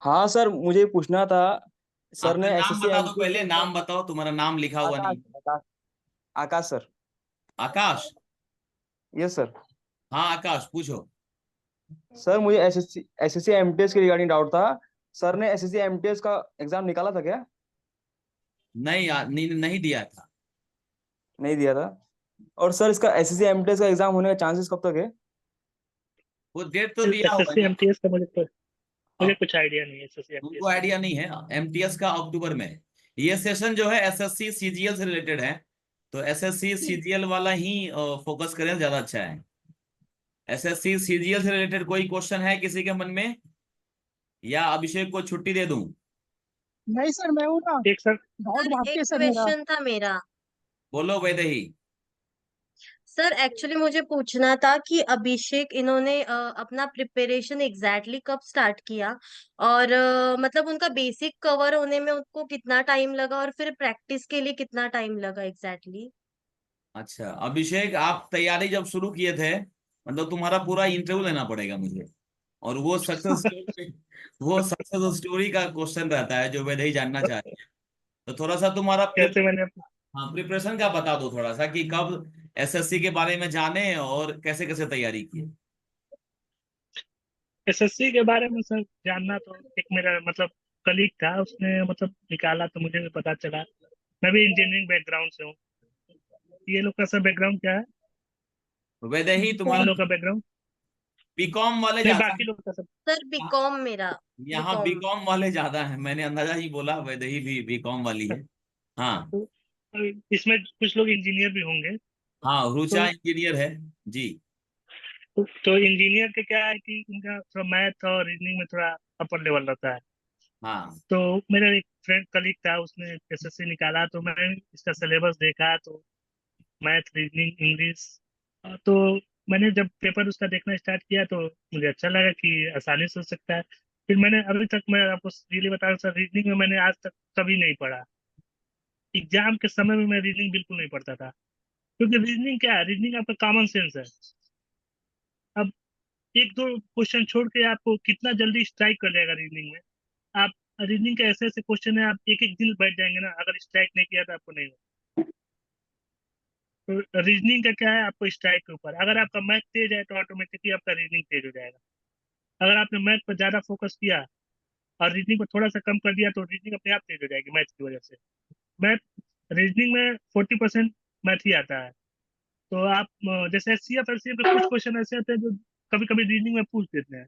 हाँ सर, मुझे पूछना था। सर अपना ने नाम एसएससी बता दो, एमटीएस का पहले एग्जाम। नाम बताओ, तुम्हारा नाम लिखा हुआ आकाश नहीं। Akash Akash sir. Akash. Yes sir. हाँ आकाश पूछो। सर मुझे एसएससी एसएससी एमटीएस के रिगार्डिंग डाउट था। सर ने एसएससी एमटीएस का एग्जाम निकाला था क्या? नहीं यार, नहीं दिया था। नहीं दिया था। और सर इसका एसएससी एमटीएस का एग्जाम होने का चांसेस कब तक है? वो डेट तो दिया हुआ है एसएससी ना। एमटीएस का मुझे अब कुछ आइडिया नहीं है एसएससी तुमको एमटीएस का। आइडिया नहीं है, एमटीएस का अक्टूबर में है। ये सेशन जो है एसएससी सीजीएल से रिलेटेड है, तो एसएससी सीजीएल वाला ही फोकस करें, ज्यादा अच्छा है। एसएससी सीजीएल से रिलेटेड कोई क्वेश्चन है किसी के मन में, या अभिषेक को छुट्टी दे दूं? नहीं सर, मैं हूँ ना। एक सर, डाउट सर बाकी एक है सर मेरा। क्वेश्चन था मेरा। बोलो वैदेही। सर एक्चुअली मुझे पूछना था कि अभिषेक इन्होंने अपना प्रिपरेशन एग्जैक्टली कब स्टार्ट किया, और मतलब उनका बेसिक कवर होने में उनको कितना टाइम लगा और फिर प्रैक्टिस के लिए कितना टाइम लगा एग्जैक्टली। अच्छा अभिषेक, आप तैयारी जब शुरू किए थे मतलब तुम्हारा पूरा इंटरव्यू लेना पड़ेगा मुझे। और वो सक्सेस स्टोरी का क्वेश्चन रहता है जो वैदेही जानना चाहते हैं। तो थोड़ा सा तुम्हारा कैसे मैंने हाँ प्रिपरेशन का बता दो थोड़ा सा कि कब एसएससी के बारे में जाने और कैसे कैसे तैयारी की। एसएससी के बारे में सर जानना, तो एक मेरा मतलब कलीग था, उसने मतलब निकाला तो मुझे भी पता चला। मैं भी इंजीनियरिंग बैकग्राउंड से हूँ। ये लोग का सब बैकग्राउंड क्या है, वैदेही इन तुम्हारा लोग का बैकग्राउंड? बीकॉम वाले नहीं, ज्यादा बाकी लोग का सब। सर बीकॉम मेरा। यहाँ बीकॉम। बीकॉम वाले ज्यादा है, मैंने अंदाजा ही बोला, वैदेही भी बीकॉम वाली है। हाँ तो इसमें कुछ लोग इंजीनियर भी होंगे। हाँ, रुचा तो इंजीनियर है जी। तो इंजीनियर के क्या है कि उनका थोड़ा मैथ और रीजनिंग में थोड़ा अपर लेवल रहता है। हाँ तो मेरा एक फ्रेंड कलीग था, उसने एसएससी निकाला, तो मैंने इसका सिलेबस देखा, तो मैथ, रीजनिंग, इंग्लिश, तो मैंने जब पेपर उसका देखना स्टार्ट किया तो मुझे अच्छा लगा कि आसानी से हो सकता है। फिर मैंने अभी तक, मैं आपको रियली बता रहा हूँ सर, रीजनिंग में मैंने आज तक कभी नहीं पढ़ा। एग्जाम के समय में मैं रीजनिंग बिल्कुल नहीं पढ़ता था, क्योंकि रीजनिंग क्या है, रीजनिंग आपका कॉमन सेंस है। अब एक दो क्वेश्चन छोड़ के आपको कितना जल्दी स्ट्राइक कर जाएगा रीजनिंग में। आप रीजनिंग के ऐसे ऐसे क्वेश्चन है, आप एक एक दिन बैठ जाएंगे ना, अगर स्ट्राइक नहीं किया तो आपको नहीं होगा। तो रीजनिंग का क्या है, आपको स्ट्राइक के ऊपर, अगर आपका मैथ तेज है तो ऑटोमेटिकली आपका रीजनिंग तेज हो जाएगा। अगर आपने मैथ पर ज्यादा फोकस किया और रीजनिंग पर थोड़ा सा कम कर दिया तो रीजनिंग अपने आप तेज हो जाएगी मैथ की वजह से। मैथ, रीजनिंग में 40% मैथ ही आता है। तो आप जैसे एचसीएफ एलसीएफ के कुछ क्वेश्चन ऐसे होते हैं जो कभी कभी रीजनिंग में पूछ देते हैं।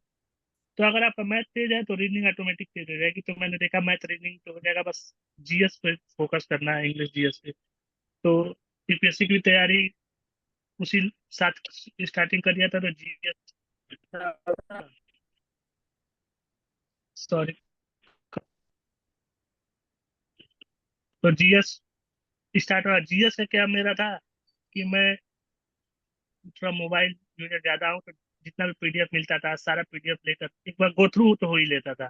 तो अगर आपका मैथ तेज है तो रीजनिंग ऑटोमेटिक तेज हो जाएगी। तो मैंने देखा मैथ रीजनिंग तो हो जाएगा, बस जीएस पे फोकस करना है, इंग्लिश जीएस पे। तो यूपीएससी की भी तैयारी उसी साथ स्टार्टिंग कर दिया था, तो जीएस, सॉरी, तो जीएस स्टार्ट हुआ। जीएस का क्या मेरा था कि मैं थोड़ा मोबाइल यूजर ज्यादा हूँ, तो जितना भी पीडीएफ मिलता था सारा पीडीएफ लेकर एक बार गो थ्रू तो हो ही लेता था।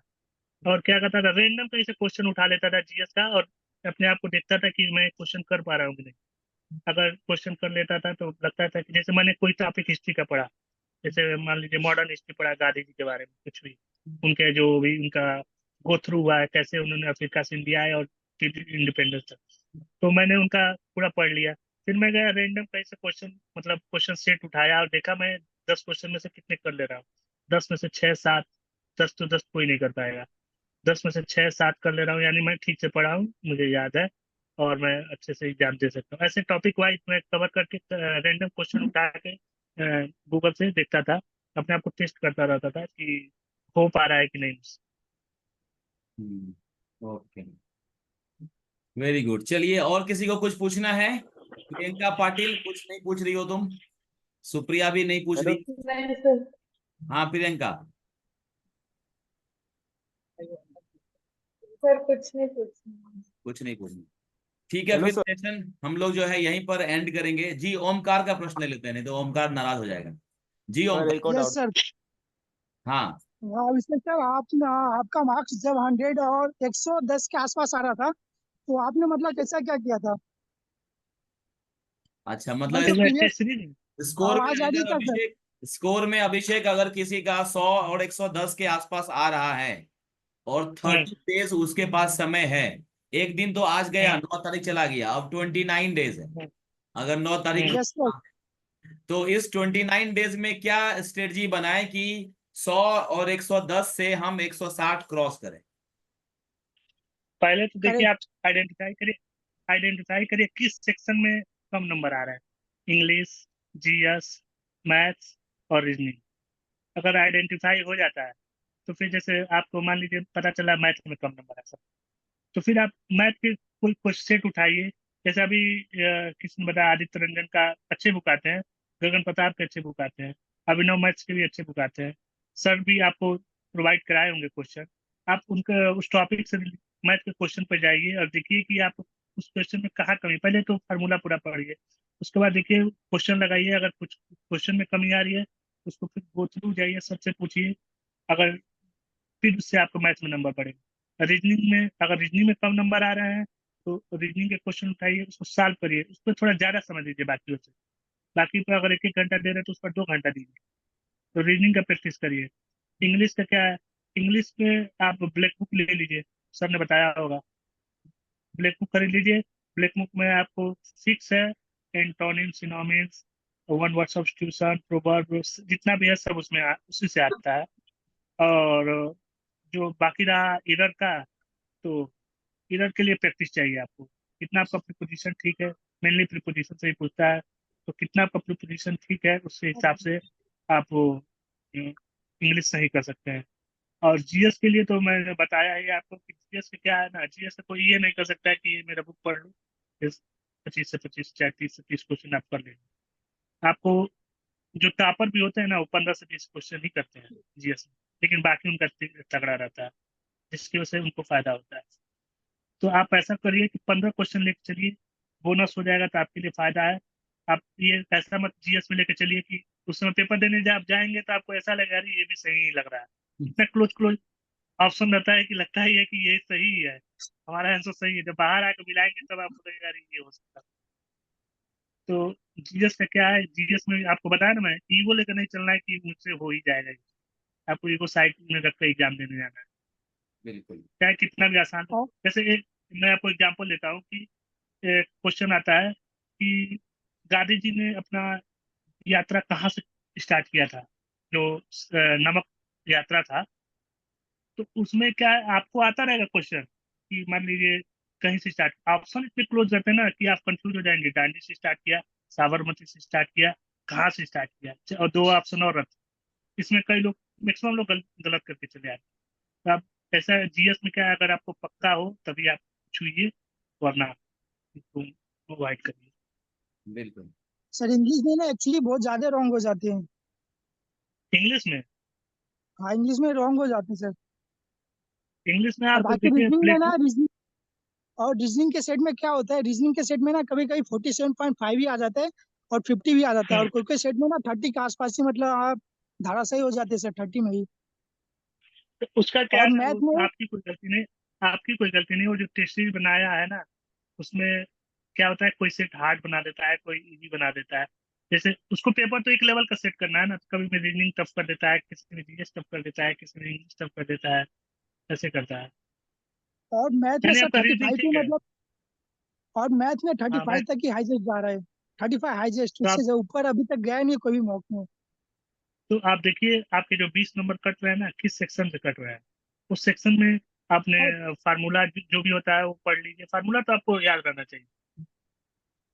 और क्या करता था, रैंडम कहीं से क्वेश्चन उठा लेता था जीएस का, और अपने आप को देखता था कि मैं क्वेश्चन कर पा रहा हूँ कि नहीं। अगर क्वेश्चन कर लेता था तो लगता था कि जैसे मैंने कोई टॉपिक हिस्ट्री का पढ़ा, जैसे मान लीजिए मॉडर्न हिस्ट्री पढ़ा, गांधी जी के बारे में कुछ भी, उनके जो भी उनका गो थ्रू हुआ है, कैसे उन्होंने अफ्रीका से इंडिया आए और इंडिपेंडेंस तक, तो मैंने उनका पूरा पढ़ लिया। फिर मैं गया रैंडम कहीं से क्वेश्चन, मतलब क्वेश्चन सेट उठाया और देखा मैं 10 क्वेश्चन में से कितने कर ले रहा हूँ। 10 में से 6 7, 10 तो 10 कोई नहीं कर पाएगा। 10 में से 6 7 कर ले रहा हूँ, यानी मैं ठीक से पढ़ा हूँ, मुझे याद है, और मैं अच्छे से एग्जाम दे सकता हूँ। ऐसे टॉपिक वाइज मैं कवर करके रैंडम क्वेश्चन उठा के गूगल से देखता था, अपने आप को टेस्ट करता रहता था कि हो पा रहा है कि नहीं मुझसे। Okay, very good. चलिए, और किसी को कुछ पूछना है? प्रियंका पाटिल, कुछ नहीं पूछ रही हो तुम? सुप्रिया भी नहीं पूछ हेलो। रही? नहीं सर। हाँ प्रियंका। सर कुछ नहीं पूछना। कुछ नहीं पूछना, ठीक है। हेलो फिर सर। सेशन हम लोग जो है यहीं पर एंड करेंगे जी। ओमकार का प्रश्न ले लेते हैं, नहीं तो ओमकार नाराज हो जाएगा। जी सर ओमकार। एक और यस डाउट। सर। हाँ अभिषेक सर, आप आपका मार्क्स जब 100 और 110 के आसपास आ रहा था, तो आपने मतलब कैसा क्या किया था? अच्छा, कल मतलब तो प्रीवियस टेस्ट सीरीज। स्कोर में आवाज आ रही अगर क्या सर? अभिषेक, स्कोर में अभिषेक अगर किसी का 100 और 110 के आसपास आ रहा है और 30 डेज उसके पास समय है, एक दिन तो आज गया, 9 तारीख चला गया, अब 29 डेज है। अगर 9 तारीख यस सर। तो इस 29 डेज में क्या स्ट्रेटजी बनाए कि 100 और 110 से हम 160 क्रॉस करें? पहले तो देखिए, करेक्ट। आप आइडेंटिफाई करिए किस सेक्शन में कम नंबर आ रहा है, इंग्लिश, जीएस, मैथ्स और रीजनिंग। अगर आइडेंटिफाई हो जाता है तो फिर जैसे आपको मान लीजिए पता चला मैथ में कम नंबर है सब, तो फिर आप मैथ के कोई क्वेश्चन उठाइए। जैसे अभी किसी ने बताया आदित्य रंजन का अच्छे बुक आते हैं, गगन प्रताप के अच्छे बुक आते हैं, अभिनव मैथ्स के भी अच्छे बुक आते हैं। सर भी आपको प्रोवाइड कराए होंगे क्वेश्चन। आप उनका उस टॉपिक से मैथ के क्वेश्चन पर जाइए और देखिए कि आप उस क्वेश्चन में कहाँ कमी, पहले तो फार्मूला पूरा पढ़िए, उसके बाद देखिए क्वेश्चन लगाइए, अगर कुछ क्वेश्चन में कमी आ रही है उसको फिर गो थ्रू जाइए, सबसे पूछिए, अगर फिर उससे आपको मैथ में नंबर बढ़ेगा। रीजनिंग में अगर रीजनिंग में कम नंबर आ रहे हैं तो रीजनिंग के क्वेश्चन उठाइए, उसको सॉल्व करिए, उस पर थोड़ा ज्यादा समझ लीजिए बाकियों से, बाकी पे अगर 1-1 घंटा दे रहे हैं तो उस पर 2 घंटा दीजिए। तो रीजनिंग का प्रैक्टिस करिए। इंग्लिश का क्या है, इंग्लिश में आप ब्लैक बुक ले लीजिए, सर ने बताया होगा, ब्लैक बुक खरीद लीजिए। ब्लैक बुक में आपको फिक्स है antonym, synonyms, one word substitution, proverb, जितना भी है सब उसमें उसी से आता है। और जो बाकी रहा इरर का, तो इरर के लिए प्रैक्टिस चाहिए आपको। कितना आपका प्रीपोजिशन ठीक है, मेनली प्रीपोजिशन से ही पूछता है, तो कितना आपका प्रीपोजिशन ठीक है उसके हिसाब से आप इंग्लिश सही कर सकते हैं। और जीएस के लिए तो मैंने बताया ही आपको कि जीएस का क्या है ना, जीएस से कोई ये नहीं कर सकता है कि ये मेरा बुक पढ़ लो, इस 25 से 25 चाहे 30 से 30 क्वेश्चन आप कर लेंगे। आपको जो टॉपर भी होते हैं ना वो 15 से 20 क्वेश्चन ही करते हैं जीएस में, लेकिन बाकी उनका तगड़ा रहता है, जिसकी वजह से उनको फायदा होता है। तो आप ऐसा करिए कि 15 क्वेश्चन लेके चलिए, बोनस हो जाएगा तो आपके लिए फायदा है। आप ये ऐसा मत जीएस में लेके चलिए कि उस समय पेपर देने जब आप जाएंगे तो आपको ऐसा लगेगा अरे ये भी सही नहीं लग रहा है। इतना क्लोज क्लोज ऑप्शन रहता है कि लगता ही है कि ये सही है, हमारा आंसर सही है, जब बाहर आकर मिलाएंगे तब आपको लगेगा अरे ये हो सकता है। तो जीएस का क्या है, जीएस में आपको बताया ना, मैं ईगो लेकर नहीं चलना है कि मुझसे हो ही जाएगा ये। आपको ईगो साइड में रख कर एग्जाम देने जाना है, बिल्कुल। चाहे कितना भी आसान हो। जैसे एक मैं आपको एग्जाम्पल देता हूँ कि क्वेश्चन आता है कि गांधी जी ने अपना यात्रा कहाँ से स्टार्ट किया था, जो नमक यात्रा था। तो उसमें क्या है, आपको आता रहेगा क्वेश्चन कि मान लीजिए कहीं से स्टार्ट, ऑप्शन इतने क्लोज रहते हैं ना कि आप कंफ्यूज हो जाएंगे, दांडी से स्टार्ट किया, साबरमती से स्टार्ट किया, कहाँ से स्टार्ट किया, और 2 ऑप्शन और रहते हैं। इसमें कई लोग, मैक्सिमम लोग गलत करके चले आते हैं। तो आप ऐसा जीएस में क्या है, अगर आपको पक्का हो तभी आप छुइए, वरना अवॉइड करिए। बिल्कुल। सर इंग्लिश में ना एक्चुअली बहुत ज्यादा रॉन्ग हो जाते हैं। इंग्लिश में, हाँ इंग्लिश में रॉन्ग हो जाते हैं सर। इंग्लिश में और आप बाकी देखिए रीजनिंग में ब्लैक ना, बुक। रीजनिंग और रीजनिंग के सेट में क्या होता है, रीजनिंग के सेट में ना कभी कभी 47.5 भी आ जाता है और 50 भी आ जाता है, और कोई कोई सेट में ना 30 के आसपास ही, मतलब आप धराशायी हो जाते हैं सर 30 में ही। तो उसका क्या और है ना, मैथ में आपकी कोई गलती नहीं, आपकी कोई गलती नहीं। वो जो टेस्ट सीरीज बनाया है ना, उसमें क्या होता है, कोई सेट हार्ड बना देता है, कोई इजी बना देता है। जैसे उसको पेपर तो एक लेवल का सेट करना है ना, तो कभी में रीजनिंग टफ कर देता है, किसी में जीएस टफ कर देता है, किसी में इंग्लिश टफ कर देता है, ऐसे करता है। और मैथ में यानी सर आपका रीजनिंग 35 ही ठीक है। मतलब, और मैथ में हाँ, मैं 35 तक ही हाईजेस्ट जा रहा है। 35 हाईजेस्ट, तो आप उससे से ऊपर अभी तक गया नहीं कोई भी मॉक में। तो आप देखिए आपके जो 20 नंबर कट रहे हैं ना, किस सेक्शन से कट रहे हैं, उस सेक्शन में आपने और, फार्मूला जो भी होता है वो पढ़ लीजिए। फार्मूला तो आपको याद रहना चाहिए,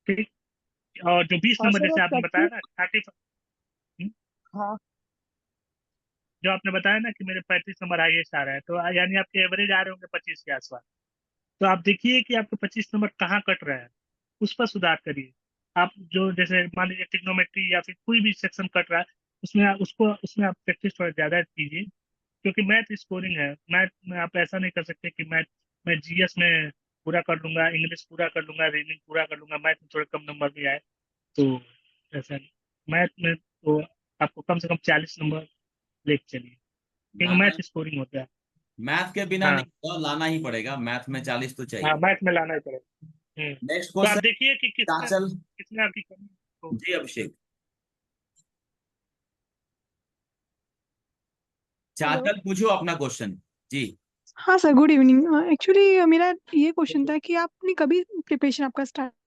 ठीक। और जो 20 और नंबर सर वो जैसे आपने बताया प्रैक्टिस। ना 30, हाँ जो आपने बताया ना कि मेरे 35 नंबर हाईएस्ट आ रहा है, तो यानी आपके एवरेज आ रहे होंगे 25 के आसपास। तो आप देखिए कि आपके 25 नंबर कहाँ कट रहे हैं, उस पर सुधार करिए। आप जो जैसे मान लीजिए ट्रिग्नोमेट्री या फिर कोई भी सेक्शन कट रहा है, उसमें आप प्रैक्टिस थोड़ा ज्यादा कीजिए। क्योंकि मैथ स्कोरिंग है, मैथ में आप ऐसा नहीं कर सकते कि मैथ मैं जीएस में पूरा कर लूंगा, इंग्लिश पूरा कर लूंगा, रीजनिंग पूरा कर लूंगा, मैथ में थोड़े कम नंबर भी आए। तो ऐसा नहीं, मैथ में तो आपको कम से कम 40 नंबर लेके चलिए, क्योंकि लाना, मैथ स्कोरिंग होता है। मैथ के बिना हाँ, नहीं होगा, लाना ही पड़ेगा, मैथ में 40 तो हाँ, चाहिए। मैथ में लाना ही पड़ेगा। नेक्स्ट तो आप क्वेश्चन। देखिए कि किसमें चांचल। किसमें आपकी कमी हो। जी अभिषेक। हेलो। चांचल पूछो अपना क्वेश्चन। जी। हाँ सर, गुड इवनिंग। एक्चुअली मेरा ये क्वेश्चन था कि आपने कभी प्रिपरेशन आपका स्टार्ट